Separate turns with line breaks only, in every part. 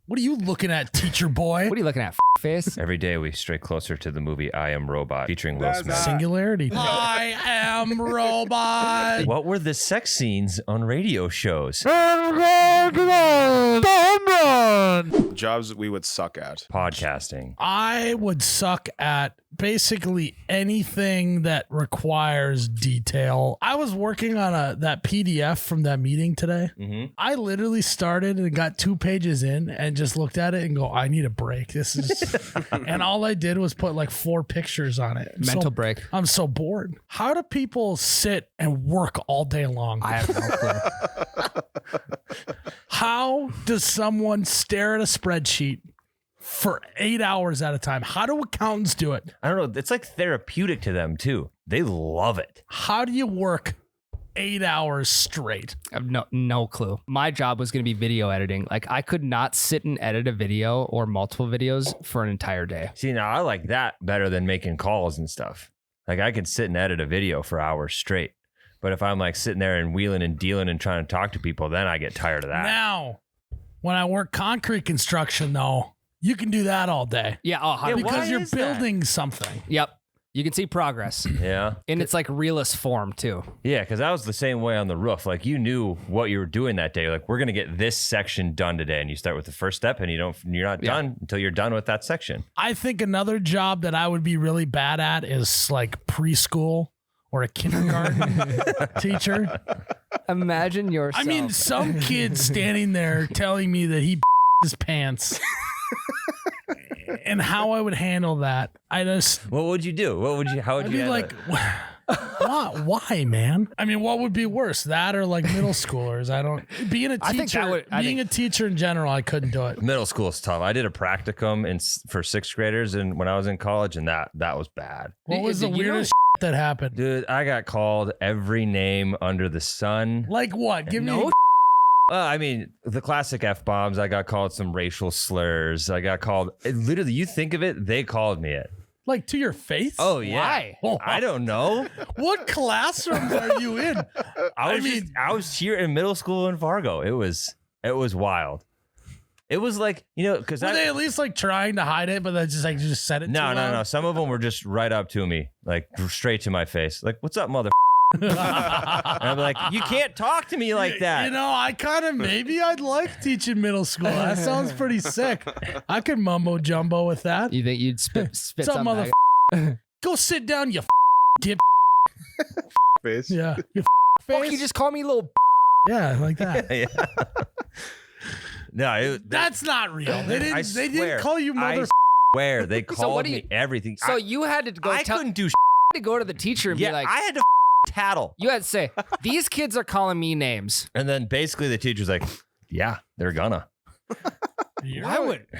What are you looking at, teacher boy?
What are you looking at, face?
Every day we stray closer to the movie I Am Robot featuring Will Smith.
Singularity. I am robot.
What were the sex scenes on radio shows?
Jobs that we would suck at.
Podcasting.
I would suck at basically anything that requires detail. I was working on that PDF from that meeting today.
Mm-hmm.
I literally started and got 2 pages in and just looked at it and go, I need a break. This is, and all I did was put like 4 pictures on it.
Mental break.
I'm so bored. How do people sit and work all day long?
I have no clue.
How does someone stare at a spreadsheet for 8 hours at a time? How do accountants do it?
I don't know. It's like therapeutic to them too. They love it.
How do you work 8 hours straight?
I have no clue. My job was going to be video editing. Like I could not sit and edit a video or multiple videos for an entire day.
See, now I like that better than making calls and stuff. Like I could sit and edit a video for hours straight. But if I'm like sitting there and wheeling and dealing and trying to talk to people, then I get tired of that.
Now, when I work concrete construction, though, you can do that all day.
Yeah,
Yeah,
because
why
you're
is that?
building something.
Yep. You can see progress.
Yeah.
And it's like realist form too.
Yeah, because I was the same way on the roof. Like you knew what you were doing that day. Like we're gonna get this section done today, and you start with the first step, and you're not done until you're done with that section.
I think another job that I would be really bad at is like preschool or a kindergarten teacher.
Imagine yourself.
I mean, some kid standing there telling me that he his pants. And how I would handle that.
What would you do? How would
I'd
you
be
handle
like,
it?
why, man? I mean, what would be worse, that or like middle schoolers? Being a
I think that
teacher,
would-
a teacher in general, I couldn't do it.
Middle school is tough. I did a practicum for 6th graders, and when I was in college, and that was bad.
What was the
Did you know-
weirdest that happened?
Dude, I got called every name under the sun.
Like what? Give me.
No.
I mean, the classic F-bombs. I got called some racial slurs. I got called, literally, you think of it, they called me it.
Like to your face?
Oh, yeah.
Why?
I don't know.
What classrooms are you in?
I was here in middle school in Fargo. It was wild. It was like, because
Were they at least like trying to hide it, but they just like just said it?
No. Some of them were just right up to me, like straight to my face. Like, what's up, mother? And I'm like, you can't talk to me like that.
I kind of maybe I'd like teaching middle school. That sounds pretty sick. I could mumbo jumbo with that.
You think you'd spit
What's up,
something?
mother? Go sit down, you dip.
Face.
Yeah, you
Fuck,
face.
you just call me little.
Yeah, like that.
Yeah. No,
That's not real. They didn't.
I
They
swear,
didn't call you mother.
I swear they called
what do you-
me everything.
So you had to go.
I
tell,
couldn't do.
to go to the teacher and
Yeah,
be like,
I had to tattle.
you had to say, these kids are calling me names.
And then basically the teacher's like, yeah, they're gonna.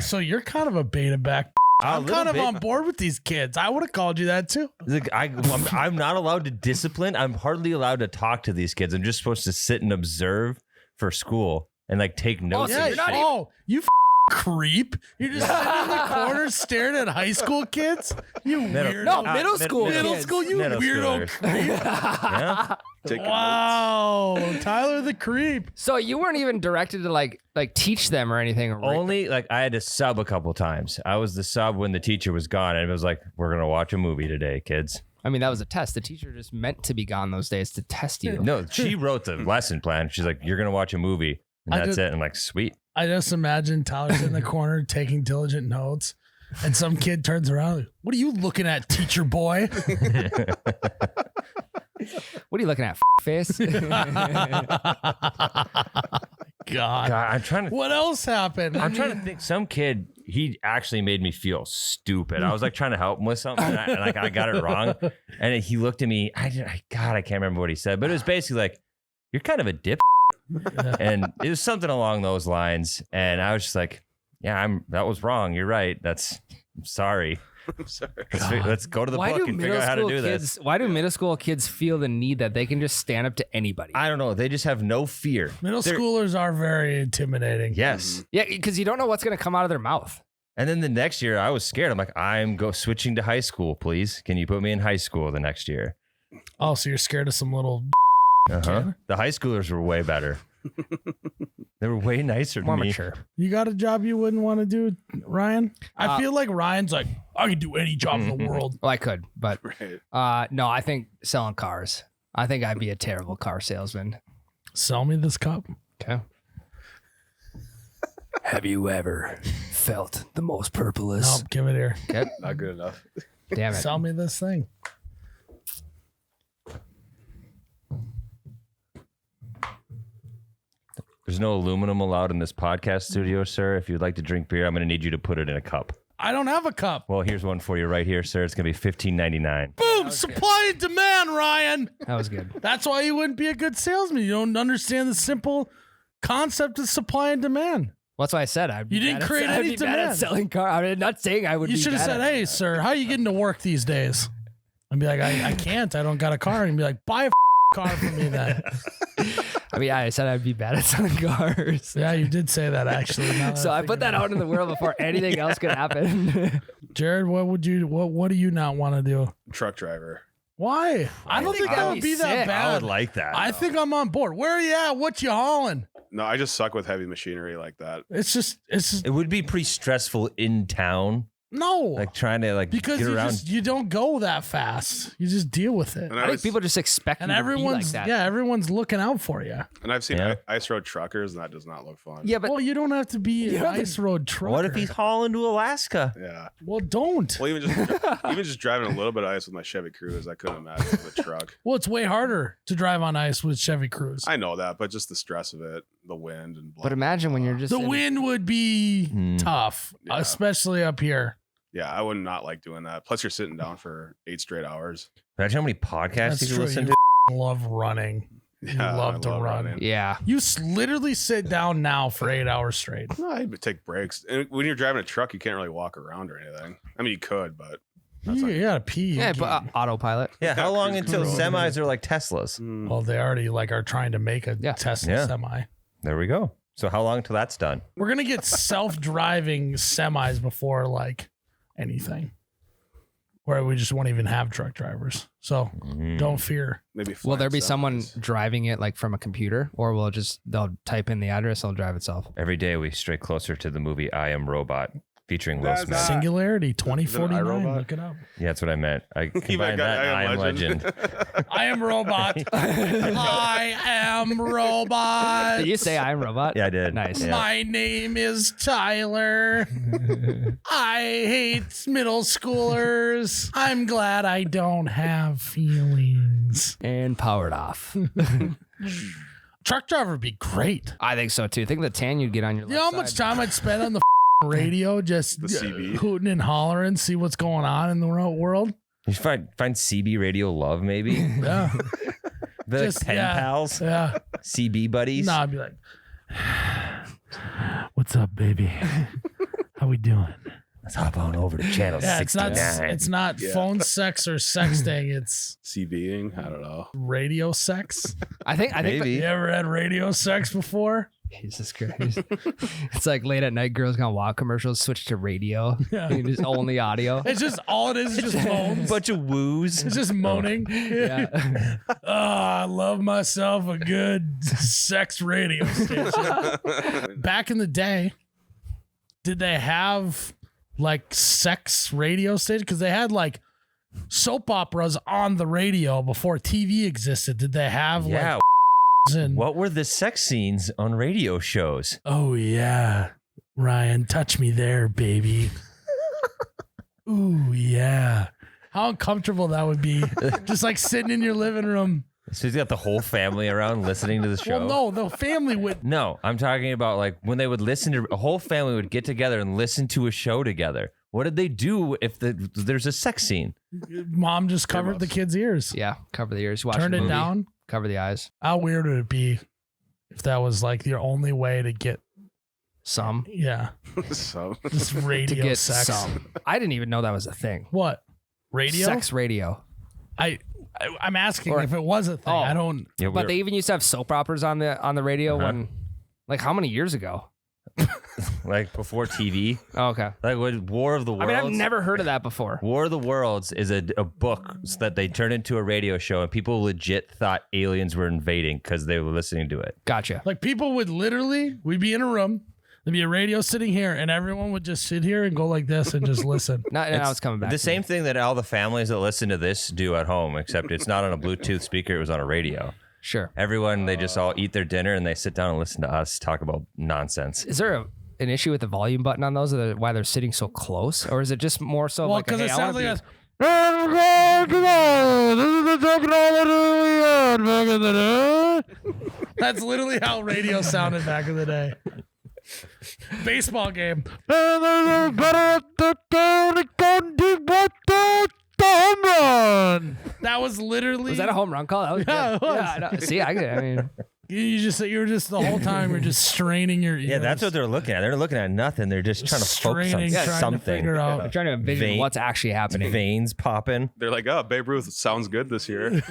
So you're kind of a beta back. I'm kind of on board with these kids. I would have called you that too.
Like, I'm not allowed to discipline. I'm hardly allowed to talk to these kids. I'm just supposed to sit and observe for school and like take notes.
so
Yeah.
you're not even-
You creep. You're just sitting in the corner staring at high school kids. You weirdo.
No, middle school
Middle
kids.
school, you
Middle
weirdo
schoolers.
creep.
Yeah?
Taking notes.
Wow, Tyler the creep.
So you weren't even directed to like teach them or anything.
Only like I had to sub a couple times. I was the sub when the teacher was gone, and it was like, we're gonna watch a movie today, kids.
I mean, that was a test. The teacher just meant to be gone those days to test you.
No, she wrote the lesson plan. She's like, you're gonna watch a movie, and
I
that's
did-
it. I'm like, sweet.
I just imagine Tyler's in the corner taking diligent notes, and some kid turns around. Like, what are you looking at, teacher boy?
What are you looking at, face?
God.
God, I'm trying to.
What else happened?
I'm trying to think. Some kid, he actually made me feel stupid. I was like trying to help him with something, and I got it wrong. And he looked at me. I can't remember what he said, but it was basically like, "You're kind of a dip," and it was something along those lines. And I was just like, "Yeah, that was wrong. You're right. I'm sorry.
I'm sorry.
Let's go to the book and figure out how to do this."
Why do middle school kids feel the need that they can just stand up to anybody?
I don't know. They just have no fear.
Middle
They're-
schoolers are very intimidating.
Yes.
Yeah, because you don't know what's going to come out of their mouth.
And then the next year, I was scared. I'm like, I'm switching to high school, please. Can you put me in high school the next year?
Oh, so you're scared of some little.
Uh-huh. The high schoolers were way better. They were way nicer
More
to me.
mature.
You got a job you wouldn't want to do, Ryan? I feel like Ryan's like, I could do any job in the world.
Well, I could, but
Right.
no, I think selling cars. I think I'd be a terrible car salesman.
Sell me this cup.
Okay. Have you ever felt the most purplest?
No, give it here.
Okay.
Not good enough.
Damn it.
Sell me this thing.
There's no aluminum allowed in this podcast studio, sir. If you'd like to drink beer, I'm going to need you to put it in a cup.
I don't have a cup.
Well, here's one for you right here, sir. It's going to be $15.99.
Boom! Supply and demand, Ryan.
That was good.
That's why you wouldn't be a good salesman. You don't understand the simple concept of supply and demand.
Well, that's why I said I'd be
You didn't
bad
create
at, I'd
any
be bad at
demand.
selling car. I mean, not saying I would
You
be
should have
bad
said,
at
"Hey, sir, how you getting to work these days?" I'd be like, "I can't. I don't got a car." And be like, "Buy a car for me then."
I mean, I said I'd be bad at selling cars.
Yeah, you did say that actually. Now
So I put that out in the world before anything else could happen.
Jared, what do you not want to do?
Truck driver.
Why? I don't think that
that'd
would
be
be that
sick.
bad.
I would like that.
I think I'm on board. Where are you at? What you hauling?
No, I just suck with heavy machinery like that.
It's just
It would be pretty stressful in town,
no.
like trying to
Because
get around.
you don't go that fast. You just deal with it.
And
I
I
think
was,
people just expect
And
you to be like
everyone's
that.
everyone's looking out for you.
and I've seen
Yeah.
ice road truckers, and that does not look fun.
Yeah, but
Well, you don't have to be an
don't have to-
ice road trucker.
What if he's hauling to Alaska?
Yeah.
Well, don't.
Well, even just driving a little bit of ice with my Chevy Cruze, I couldn't imagine with a truck.
Well, it's way harder to drive on ice with Chevy Cruze.
I know that, but just the stress of it, the wind and.
but imagine when you're just
The
in-
wind would be tough,
Yeah.
especially up here.
Yeah, I would not like doing that. Plus, you're sitting down for 8 straight hours.
Imagine how many podcasts
That's
you could
true.
listen
You
to.
love running. You
Yeah,
love
I
to
love
run.
running.
Yeah.
You literally sit down now for 8 hours straight.
No, I would take breaks. And when you're driving a truck, you can't really walk around or anything. I mean, you could, but that's
You
not-
gotta pee.
Yeah,
You
but
can't-
autopilot.
Yeah, how long
Cruise
until
control.
semis are like Teslas?
well, they already are trying to make a
Yeah.
Tesla
Yeah.
semi.
There we go. So how long till that's done?
We're gonna get self-driving semis before anything, where we just won't even have truck drivers. So don't fear.
maybe.
Will
flying
there be someone
semis.
driving it like from a computer, or will they'll type in the address, it'll drive itself?
Every day we stray closer to the movie I Am Robot, featuring Will
That's
Smith.
not-
Singularity
Is it
2049.
iRobot?
Look it up.
Yeah, that's what I meant. I
You
combined
like
that and I Am Legend.
I am robot. I am robot.
Did you say I'm Robot?
Yeah, I did.
Nice.
Yeah.
My name is Tyler. I hate middle schoolers. I'm glad I don't have feelings.
And powered off.
Truck driver would be great.
I think so too. Think of the tan you'd get on your
You know how
left
much
side.
time I'd spend on the radio just
The CB.
hooting and hollering, see what's going on in the world?
You should find CB Radio Love, maybe.
Yeah.
Be like
Just-
pen
yeah.
pals,
Yeah.
CB buddies.
No, I'd be like, what's up, baby? How we doing?
Let's hop on over to channel
Yeah,
69.
it's not
Yeah.
phone sex or sexting. It's
CBing? I don't know.
radio sex.
I think
Maybe.
You ever had radio sex before?
Jesus Christ. It's like late at night, girls gonna walk commercials, switch to radio.
Yeah.
And just only audio.
It's just all it is just moans.
Bunch of woos.
It's just moaning.
Yeah.
Oh, I love myself a good sex radio station. Back in the day, did they have sex radio station? Because they had soap operas on the radio before TV existed. Did they have
Yeah.
and
What were the sex scenes on radio shows?
oh yeah, Ryan, touch me there, baby. Ooh yeah. How uncomfortable that would be. Just sitting in your living room.
So he's got the whole family around listening to the show.
Well, no, the family would.
No, I'm talking about when they would listen to a whole family would get together and listen to a show together. What did they do if there's a sex scene?
Mom just covered the kid's ears.
Yeah. Cover the ears. Watch
Turned
the
it
movie,
down.
Cover the eyes.
How weird would it be if that was your only way to get
Some.
So
just
To
radio
get
sex?
some. I didn't even know that was a thing.
What radio?
Sex radio.
I'm asking
Or-
if it was a thing.
Oh.
I don't.
Yeah,
But they even used to have soap operas on the radio
Uh-huh.
when, how many years ago?
like before TV.
Oh, okay.
Like what War of the
I
Worlds.
mean, I've never heard of that before.
War of the Worlds is a book that they turned into a radio show, and people legit thought aliens were invading because they were listening to it.
Gotcha.
Like people would literally, we'd be in a room, there'd be a radio sitting here, and everyone would just sit here and go like this and just listen.
Now it's coming back.
The same thing that all the families that listen to this do at home, except it's not on a Bluetooth speaker; it was on a radio.
Sure.
Everyone, they just all eat their dinner and they sit down and listen to us talk about nonsense.
Is there an issue with the volume button on those? Or why they're sitting so close, or is it just more so?
Well,
like,
because
hey,
it
I
sounds
wanna
like
be-
that's literally how radio sounded back in the day. Baseball game. That was literally.
Was that a home run call? That was
Yeah,
good.
it was.
Yeah, I know. See, I mean,
you were just the whole time you're just straining your ears.
Yeah, that's what they're looking at. They're looking at nothing. They're just trying to focus on
Straining, trying to
something.
figure out.
I'm trying to envision
Vein-
what's actually happening.
Veins popping.
They're like, oh, Babe Ruth sounds good this year.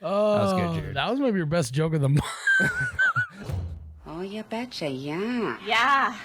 Oh,
good, Jared.
that was maybe your best joke of the month.
Oh, you betcha, yeah.
Yeah.